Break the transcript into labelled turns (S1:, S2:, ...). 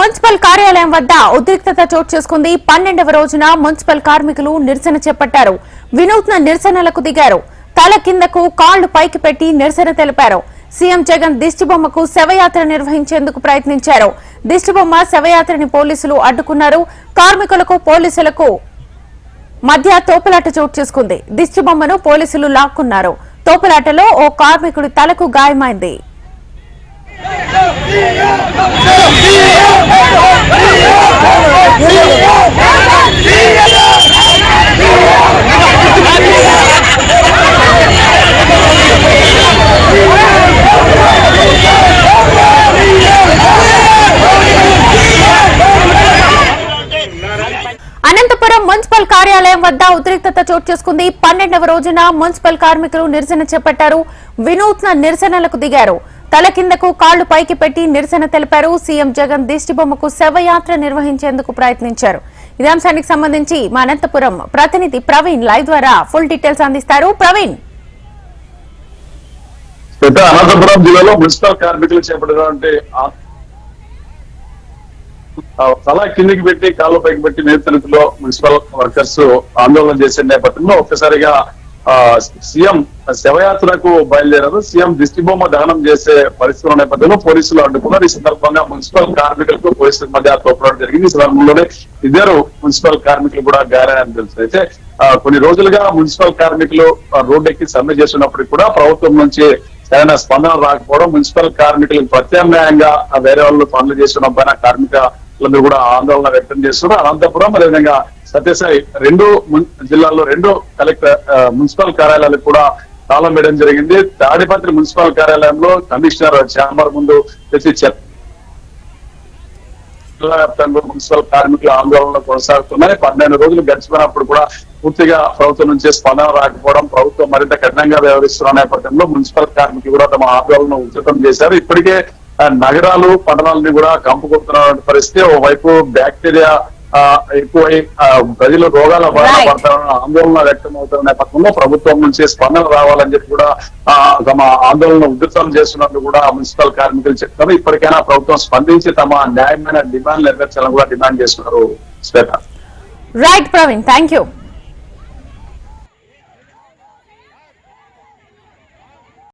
S1: Municipal కార్యాలయం వద్ద ఉద్రిక్తత చోటు చేసుకుంది. 12వ రోజున మున్సిపల్ కార్మికులు నిరసన చేపట్టారు. వినూత్న నిరసనలకు దిగారు. తల కిందకు కాళ్లు పైకి పెట్టి నిరసన తెలిపారు. సీఎం జగన్ దిష్టిబొమ్మకు శవయాత్ర నిర్వహించేందుకు ప్రయత్నించారు. దిష్టిబొమ్మ శవయాత్రని పోలీసులు అడ్డుకున్నారు. కార్మికులకు పోలీసులకు మధ్య తోపులాట చోటు చేసుకుంది. దిష్టిబొమ్మను పోలీసులు లాక్కున్నారు. తోపులాటలో ఓ కార్మికుడి తలకు గాయమైంది. అనంతపురం మున్సిపల్ కార్యాలయం వద్ద ఉద్రిక్తత చోటు చేసుకుంది. 12వ రోజున మున్సిపల్ కార్మికులు నిరసన చేపట్టారు. వినూత్న నిరసనలకు దిగారు. తల కిందకు కాళ్లు పైకి పెట్టి నిరసన తెలిపారు. సీఎం జగన్ దిష్టిబొమ్మకు శవయాత్ర నిర్వహించేందుకు ప్రయత్నించారు. ఇదే అంశానికి సంబంధించి మా అనంతపురం ప్రతినిధి ప్రవీణ్ లైవ్ ద్వారా ఫుల్ డీటెయిల్స్ అందిస్తారు. ప్రవీణ్,
S2: అనంతపురం జిల్లాలో మున్సిపల్ కార్మికులు చేపట్టినటువంటి తల కిందికి పెట్టి కాళ్ళు పైకి పెట్టి నిరసనలో మున్సిపల్ వర్కర్స్ ఆందోళన చేసే నేపథ్యంలో ఒక్కసారిగా సీఎం శవయాత్రకు బయలుదేరారు. సీఎం దిష్టిబొమ్మ దహనం చేసే పరిస్థితుల నేపథ్యంలో పోలీసులు అడ్డుకున్నారు. ఈ సందర్భంగా మున్సిపల్ కార్మికులకు పోలీసులకు మధ్య తోపులాట జరిగింది. ఈ సందర్భంలోనే ఇద్దరు మున్సిపల్ కార్మికులు కూడా గాయాలని తెలుసు. అయితే కొన్ని రోజులుగా మున్సిపల్ కార్మికులు రోడ్డెక్కి సమ్మె చేస్తున్నప్పటికీ కూడా ప్రభుత్వం నుంచి సరైన స్పందన రాకపోవడం, మున్సిపల్ కార్మికులకు ప్రత్యామ్నాయంగా వేరే వాళ్ళు పనులు చేస్తున్న పైన కార్మికులందరూ కూడా ఆందోళన వ్యక్తం చేస్తున్నారు. అనంతపురం అదేవిధంగా సత్యసాయి రెండు జిల్లాల్లో రెండు కలెక్టర్ మున్సిపల్ కార్యాలయాలకు కూడా తాళం వేయడం జరిగింది. తాడిపత్రి మున్సిపల్ కార్యాలయంలో కమిషనర్ ఛాంబర్ ముందు తెచ్చి జిల్లా వ్యాప్తంగా మున్సిపల్ కార్మికుల ఆందోళనలు కొనసాగుతున్నాయి. 12 రోజులు గడిచిపోయినప్పుడు కూడా పూర్తిగా ప్రభుత్వం నుంచి స్పందన రాకపోవడం, ప్రభుత్వం మరింత కఠినంగా వ్యవహరిస్తున్న నేపథ్యంలో మున్సిపల్ కార్మికులు కూడా తమ ఆందోళన ఉధృతం చేశారు. ఇప్పటికే నగరాలు పట్టణాలని కూడా కంపు కొడుతున్న పరిస్థితి. ఓవైపు బ్యాక్టీరియా ఎక్కువై ప్రజలు రోగాల బారిన పడతారన్న ఆందోళన వ్యక్తం అవుతున్న నేపథ్యంలో ప్రభుత్వం నుంచి స్పందన రావాలని చెప్పి కూడా తమ ఆందోళన ఉధృతం చేస్తున్నట్లు కూడా మున్సిపల్ కార్మికులు చెప్తారు. ఇప్పటికైనా ప్రభుత్వం స్పందించి తమ న్యాయమైన డిమాండ్ నెరవేర్చాలని కూడా డిమాండ్ చేస్తున్నారు. Shweta.
S1: Right Praveen, thank you.